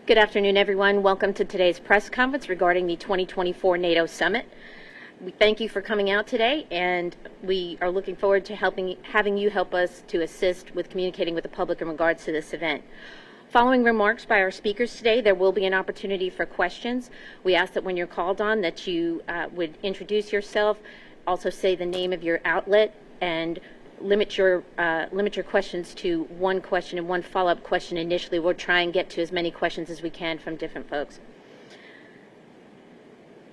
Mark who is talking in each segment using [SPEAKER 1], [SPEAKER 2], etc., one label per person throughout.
[SPEAKER 1] Good afternoon, everyone. Welcome to today's press conference regarding the 2024 NATO Summit. We thank you for coming out today, and we are looking forward to having you help us to assist with communicating with the public in regards to this event. Following remarks by our speakers today, there will be an opportunity for questions. We ask that when you're called on that you would introduce yourself, also say the name of your outlet, and limit your questions to one question and one follow-up question initially. We'll try and get to as many questions as we can from different folks.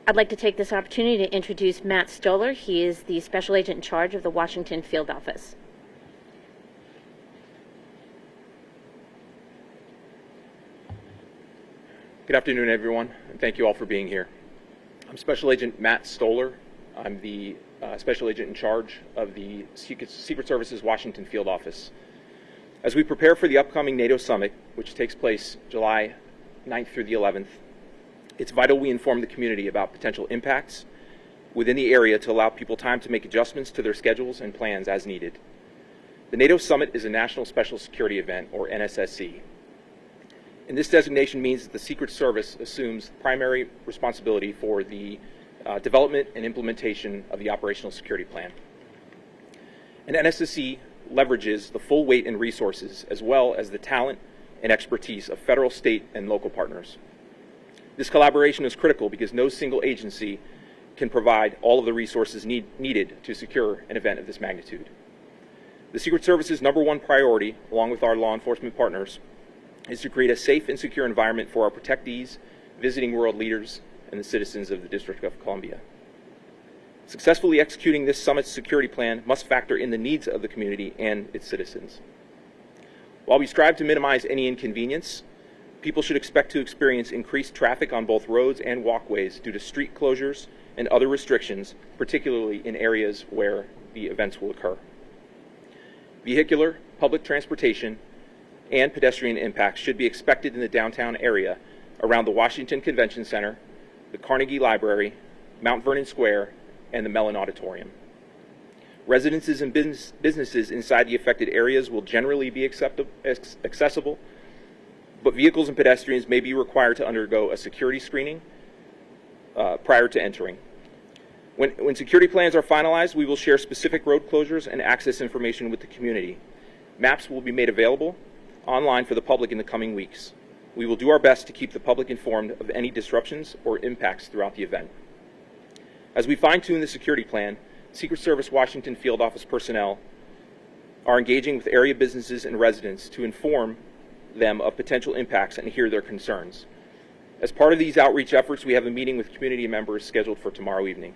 [SPEAKER 1] I'd like to take this opportunity to introduce Matt Stoller. He is the Special Agent in charge of the Washington Field Office.
[SPEAKER 2] Good afternoon, everyone, and thank you all for being here. I'm Special Agent Matt Stoller. I'm the Special Agent in charge of the Secret Service's Washington Field Office. As we prepare for the upcoming NATO Summit, which takes place July 9th through the 11th, it's vital we inform the community about potential impacts within the area to allow people time to make adjustments to their schedules and plans as needed. The NATO Summit is a National Special Security Event, or NSSC. And this designation means that the Secret Service assumes primary responsibility for the development and implementation of the operational security plan. And NSSC leverages the full weight and resources as well as the talent and expertise of federal, state, and local partners. This collaboration is critical because no single agency can provide all of the resources needed to secure an event of this magnitude. The Secret Service's #1 priority, along with our law enforcement partners, is to create a safe and secure environment for our protectees, visiting world leaders, and the citizens of the District of Columbia. Successfully executing this summit's security plan must factor in the needs of the community and its citizens. While we strive to minimize any inconvenience, people should expect to experience increased traffic on both roads and walkways due to street closures and other restrictions, particularly in areas where the events will occur. Vehicular, public transportation, and pedestrian impacts should be expected in the downtown area around the Washington Convention Center, the Carnegie Library, Mount Vernon Square, and the Mellon Auditorium. Residences and businesses inside the affected areas will generally be accessible, but vehicles and pedestrians may be required to undergo a security screening prior to entering. When security plans are finalized, we will share specific road closures and access information with the community. Maps will be made available online for the public in the coming weeks. We will do our best to keep the public informed of any disruptions or impacts throughout the event. As we fine-tune the security plan, Secret Service Washington Field Office personnel are engaging with area businesses and residents to inform them of potential impacts and hear their concerns. As part of these outreach efforts, we have a meeting with community members scheduled for tomorrow evening.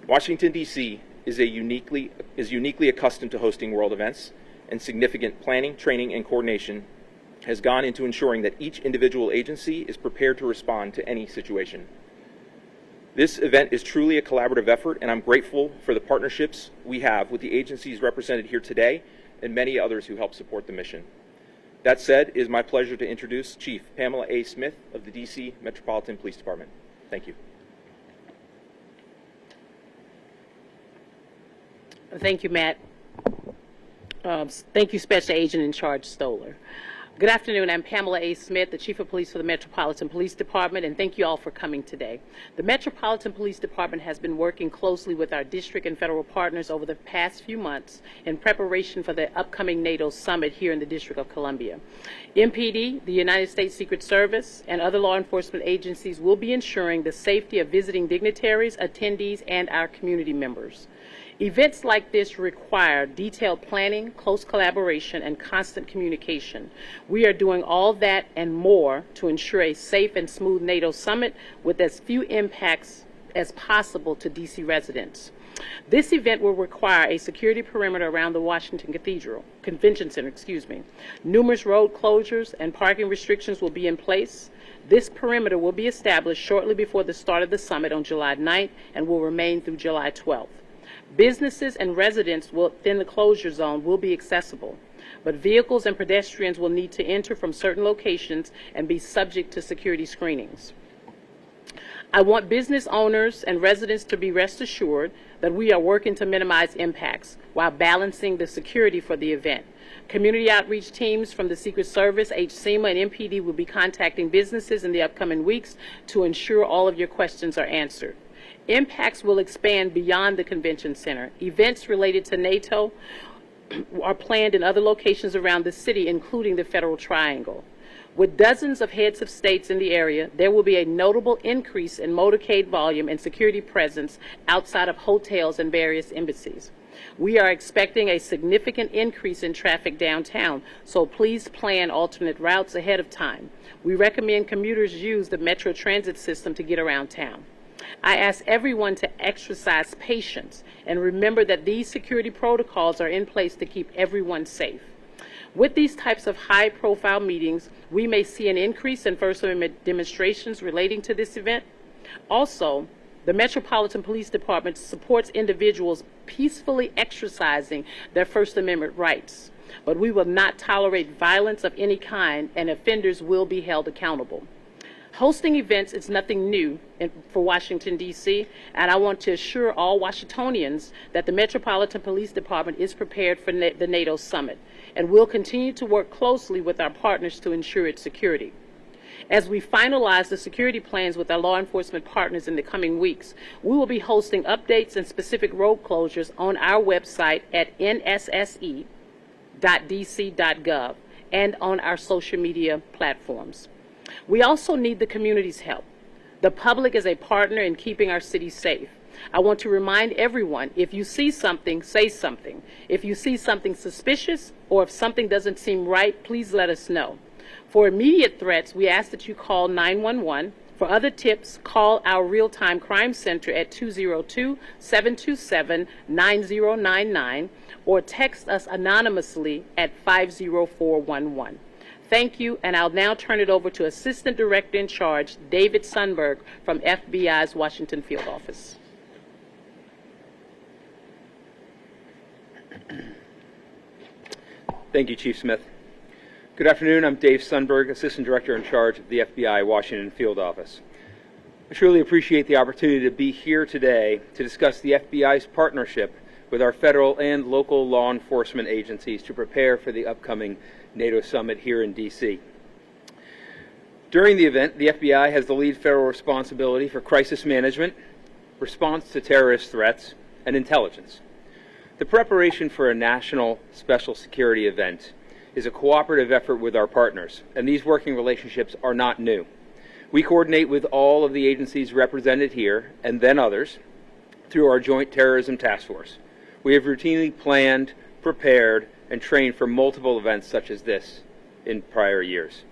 [SPEAKER 2] Washington, D.C. is uniquely accustomed to hosting world events, and significant planning, training, and coordination has gone into ensuring that each individual agency is prepared to respond to any situation. This event is truly a collaborative effort, and I'm grateful for the partnerships we have with the agencies represented here today and many others who help support the mission. That said, it is my pleasure to introduce Chief Pamela A. Smith of the D.C. Metropolitan Police Department. Thank you.
[SPEAKER 3] Thank you, Matt. Thank you, Special Agent in Charge Stoller. Good afternoon. I'm Pamela A. Smith, the Chief of Police for the Metropolitan Police Department, and thank you all for coming today. The Metropolitan Police Department has been working closely with our district and federal partners over the past few months in preparation for the upcoming NATO Summit here in the District of Columbia. MPD, the United States Secret Service, and other law enforcement agencies will be ensuring the safety of visiting dignitaries, attendees, and our community members. Events like this require detailed planning, close collaboration, and constant communication. We are doing all that and more to ensure a safe and smooth NATO summit with as few impacts as possible to D.C. residents. This event will require a security perimeter around the Washington Convention Center. Numerous road closures and parking restrictions will be in place. This perimeter will be established shortly before the start of the summit on July 9th and will remain through July 12th. Businesses and residents within the closure zone will be accessible, but vehicles and pedestrians will need to enter from certain locations and be subject to security screenings. I want business owners and residents to be rest assured that we are working to minimize impacts while balancing the security for the event. Community outreach teams from the Secret Service, HSEMA, and MPD will be contacting businesses in the upcoming weeks to ensure all of your questions are answered. Impacts will expand beyond the convention center. Events related to NATO are planned in other locations around the city, including the Federal Triangle. With dozens of heads of states in the area, there will be a notable increase in motorcade volume and security presence outside of hotels and various embassies. We are expecting a significant increase in traffic downtown, so please plan alternate routes ahead of time. We recommend commuters use the Metro Transit system to get around town. I ask everyone to exercise patience and remember that these security protocols are in place to keep everyone safe. With these types of high-profile meetings, we may see an increase in First Amendment demonstrations relating to this event. Also, the Metropolitan Police Department supports individuals peacefully exercising their First Amendment rights, but we will not tolerate violence of any kind, and offenders will be held accountable. Hosting events is nothing new for Washington, D.C., and I want to assure all Washingtonians that the Metropolitan Police Department is prepared for the NATO summit and will continue to work closely with our partners to ensure its security. As we finalize the security plans with our law enforcement partners in the coming weeks, we will be hosting updates and specific road closures on our website at nsse.dc.gov and on our social media platforms. We also need the community's help. The public is a partner in keeping our city safe. I want to remind everyone, if you see something, say something. If you see something suspicious or if something doesn't seem right, please let us know. For immediate threats, we ask that you call 911. For other tips, call our real-time crime center at 202-727-9099 or text us anonymously at 50411. Thank you, and I'll now turn it over to Assistant Director in Charge, David Sundberg from FBI's Washington Field Office.
[SPEAKER 4] Thank you, Chief Smith. Good afternoon. I'm Dave Sundberg, Assistant Director in Charge of the FBI Washington Field Office. I truly appreciate the opportunity to be here today to discuss the FBI's partnership with our federal and local law enforcement agencies to prepare for the upcoming NATO summit here in D.C. During the event, the FBI has the lead federal responsibility for crisis management, response to terrorist threats, and intelligence. The preparation for a national special security event is a cooperative effort with our partners, and these working relationships are not new. We coordinate with all of the agencies represented here, and then others, through our Joint Terrorism Task Force. We have routinely planned, prepared, and trained for multiple events such as this in prior years.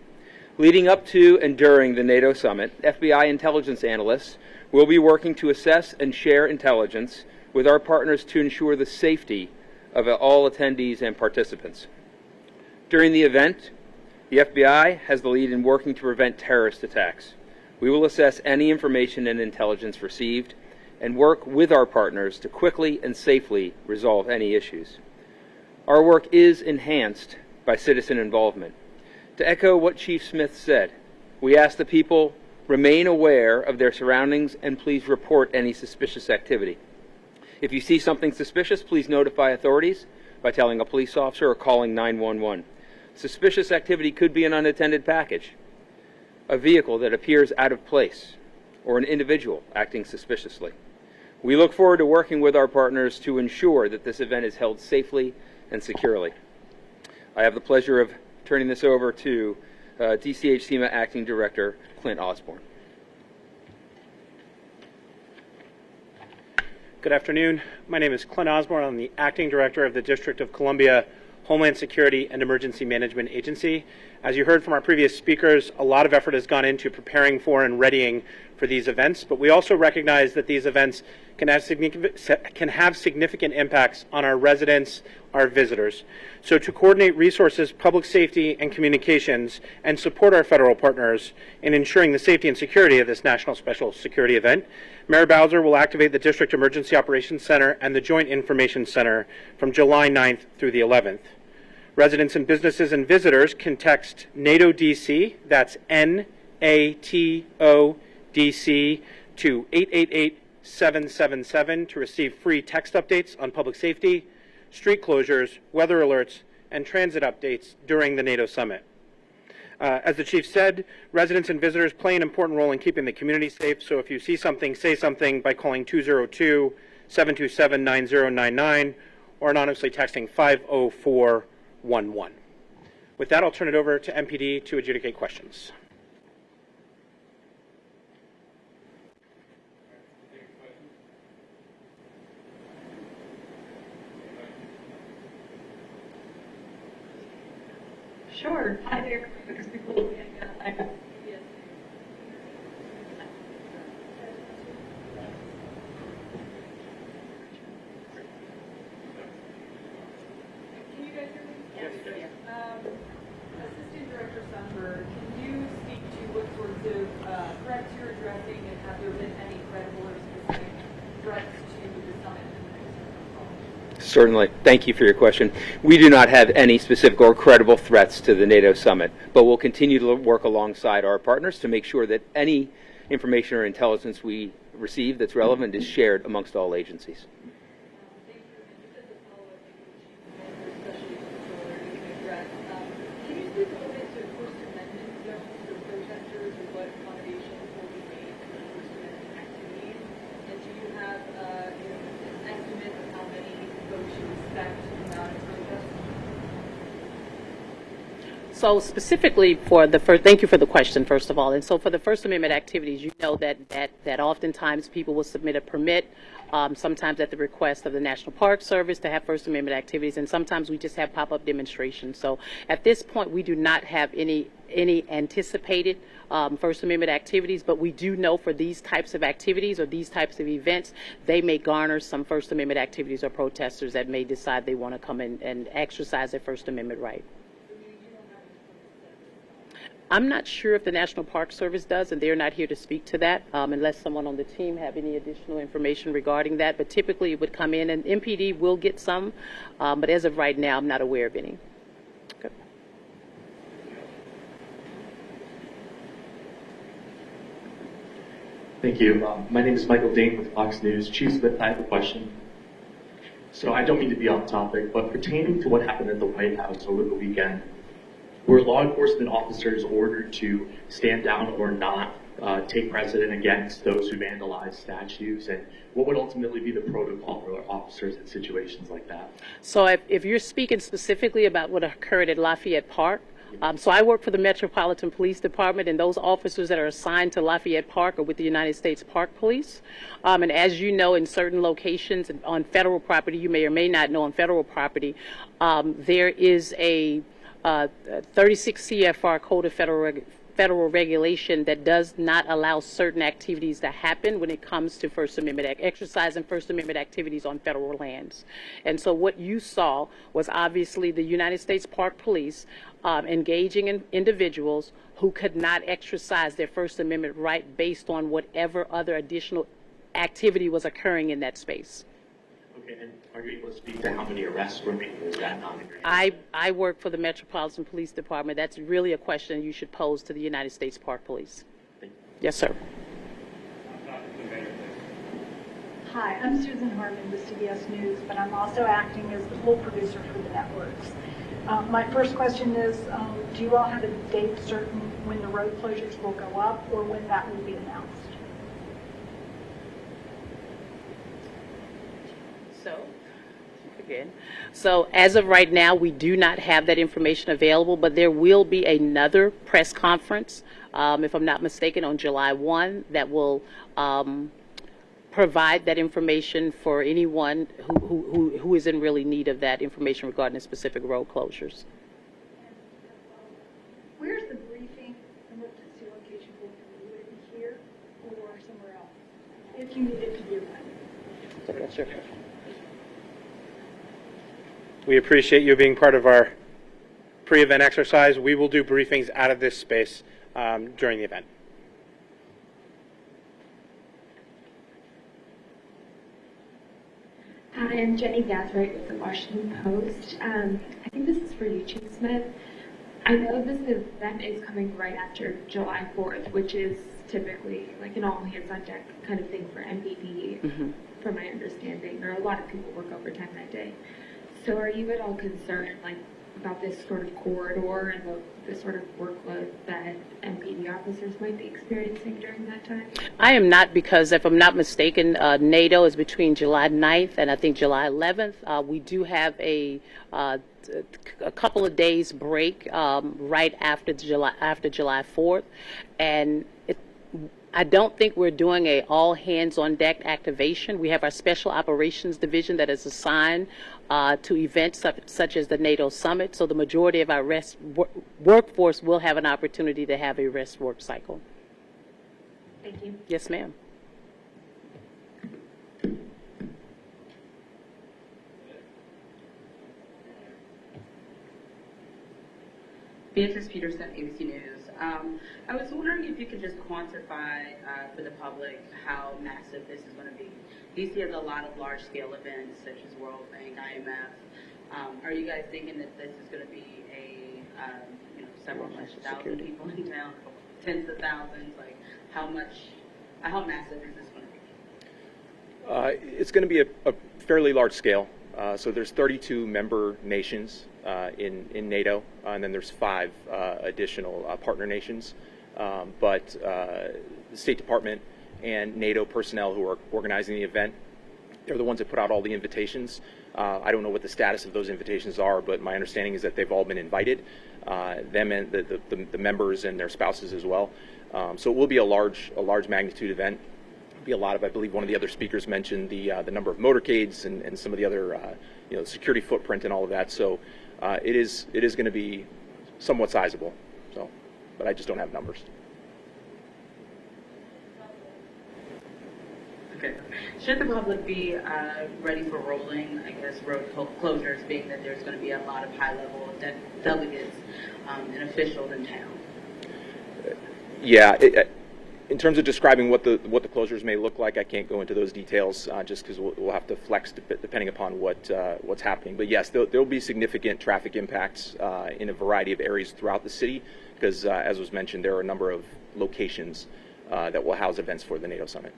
[SPEAKER 4] Leading up to and during the NATO summit, FBI intelligence analysts will be working to assess and share intelligence with our partners to ensure the safety of all attendees and participants. During the event, the FBI has the lead in working to prevent terrorist attacks. We will assess any information and intelligence received and work with our partners to quickly and safely resolve any issues. Our work is enhanced by citizen involvement. To echo what Chief Smith said, we ask the people remain aware of their surroundings and please report any suspicious activity. If you see something suspicious, please notify authorities by telling a police officer or calling 911. Suspicious activity could be an unattended package, a vehicle that appears out of place, or an individual acting suspiciously. We look forward to working with our partners to ensure that this event is held safely and securely. I have the pleasure of turning this over to DCHCMA Acting Director Clint Osborne.
[SPEAKER 5] Good afternoon. My name is Clint Osborne. I'm the Acting Director of the District of Columbia Homeland Security and Emergency Management Agency. As you heard from our previous speakers, a lot of effort has gone into preparing for and readying for these events, but we also recognize that these events can have significant impacts on our residents, our visitors. So to coordinate resources, public safety, and communications, and support our federal partners in ensuring the safety and security of this National Special Security event, Mayor Bowser will activate the District Emergency Operations Center and the Joint Information Center from July 9th through the 11th. Residents and businesses and visitors can text NATO DC, that's NATO DC, to 888-777 to receive free text updates on public safety, street closures, weather alerts, and transit updates during the NATO summit. As the chief said, residents and visitors play an important role in keeping the community safe, so if you see something, say something by calling 202-727-9099 or anonymously texting 50411. With that, I'll turn it over to MPD to adjudicate questions.
[SPEAKER 6] Sure. Hi there. Can you guys hear me? Yes. Assistant Director Sundberg, can you speak to what sorts of threats you're addressing, and have there been any credible or specific threats to the summit?
[SPEAKER 4] Certainly. Thank you for your question. We do not have any specific or credible threats to the NATO summit, but we'll continue to work alongside our partners to make sure that any information or intelligence we receive that's relevant is shared amongst all agencies.
[SPEAKER 6] Thank you. And just as a follow-up, especially can you speak a little bit to First Amendment zones for protesters and what accommodations will be made for First Amendment activities? And do you have an estimate of how many folks you expect to come out and protest?
[SPEAKER 3] So specifically for the first, thank you for the question, first of all. And so for the First Amendment activities, you know that oftentimes people will submit a permit, sometimes at the request of the National Park Service to have First Amendment activities, and sometimes we just have pop-up demonstrations. So at this point, we do not have any anticipated First Amendment activities, but we do know for these types of activities or these types of events, they may garner some First Amendment activities or protesters that may decide they want to come in and exercise their First Amendment right. I'm not sure if the National Park Service does, and they're not here to speak to that, unless someone on the team have any additional information regarding that. But typically it would come in, and MPD will get some, but as of right now, I'm not aware of any. Okay.
[SPEAKER 7] Thank you. My name is Michael Dane with Fox News. Chief Smith, I have a question. So I don't mean to be off topic, but pertaining to what happened at the White House over the weekend, were law enforcement officers ordered to stand down or not take precedent against those who vandalize statues? And what would ultimately be the protocol for officers in situations like that?
[SPEAKER 3] So if you're speaking specifically about what occurred at Lafayette Park, so I work for the Metropolitan Police Department, and those officers that are assigned to Lafayette Park are with the United States Park Police. And as you know, in certain locations on federal property, you may or may not know on federal property, there is a 36 CFR Code of Federal Regulation that does not allow certain activities to happen when it comes to First Amendment exercise and First Amendment activities on federal lands. And so what you saw was obviously the United States Park Police engaging in individuals who could not exercise their First Amendment right based on whatever other additional activity was occurring in that space.
[SPEAKER 7] Okay, and are you able to speak to how many arrests were made? Is that not?
[SPEAKER 3] I work for the Metropolitan Police Department. That's really a question you should pose to the United States Park Police.
[SPEAKER 7] Thank you.
[SPEAKER 3] Yes, sir.
[SPEAKER 8] Hi, I'm Susan Harmon with CBS News, but I'm also acting as the poll producer for the networks. My first question is, do you all have a date certain when the road closures will go up or when that will be announced?
[SPEAKER 3] So as of right now, we do not have that information available, but there will be another press conference, if I'm not mistaken, on July 1 that will provide that information for anyone who is in really need of that information regarding the specific road closures.
[SPEAKER 8] Where's the briefing emergency location going to be? Would it be here or somewhere else? If you need it to be available.
[SPEAKER 3] Sure.
[SPEAKER 5] We appreciate you being part of our pre-event exercise. We will do briefings out of this space during the event.
[SPEAKER 9] Hi, I'm Jenny Gathright with the Washington Post. I think this is for you, Chief Smith. I know this event is coming right after July 4th, which is typically like an all-hands-on-deck kind of thing for MPD, from my understanding. There are a lot of people work overtime that day. So are you at all concerned, like about this sort of corridor and the sort of workload that MPD officers might be experiencing during that time?
[SPEAKER 3] I am not, because if I'm not mistaken, NATO is between July 9th and I think July 11th. We do have a couple of days break right after July 4th, and I don't think we're doing a all hands on deck activation. We have our special operations division that is assigned to events such as the NATO summit. So the majority of our workforce will have an opportunity to have a rest work cycle.
[SPEAKER 9] Thank you.
[SPEAKER 3] Yes, ma'am.
[SPEAKER 10] Beatrice Peterson, ABC News. I was wondering if you could just quantify for the public how massive this is going to be. DC has a lot of large-scale events such as World Bank, IMF. Are you guys thinking that this is going to be a several hundred thousand people in town, tens of thousands? Like how massive is this going to be?
[SPEAKER 2] It's going to be a fairly large scale. So there's 32 member nations in NATO, and then there's 5 additional partner nations. But the State Department and NATO personnel who are organizing the event, they're the ones that put out all the invitations. I don't know what the status of those invitations are, but my understanding is that they've all been invited, them and the members and their spouses as well. So it will be a large magnitude event. Be a lot of, I believe one of the other speakers mentioned the number of motorcades and some of the other security footprint and all of that. So it is going to be somewhat sizable. So, but I just don't have numbers.
[SPEAKER 10] Okay. Should the public be ready for rolling, I guess, road closures, being that there's going to be a lot of high-level delegates and officials in town?
[SPEAKER 2] Yeah. In terms of describing what the closures may look like, I can't go into those details just because we'll have to flex depending upon what's happening. But yes, there will be significant traffic impacts in a variety of areas throughout the city because, as was mentioned, there are a number of locations that will house events for the NATO summit.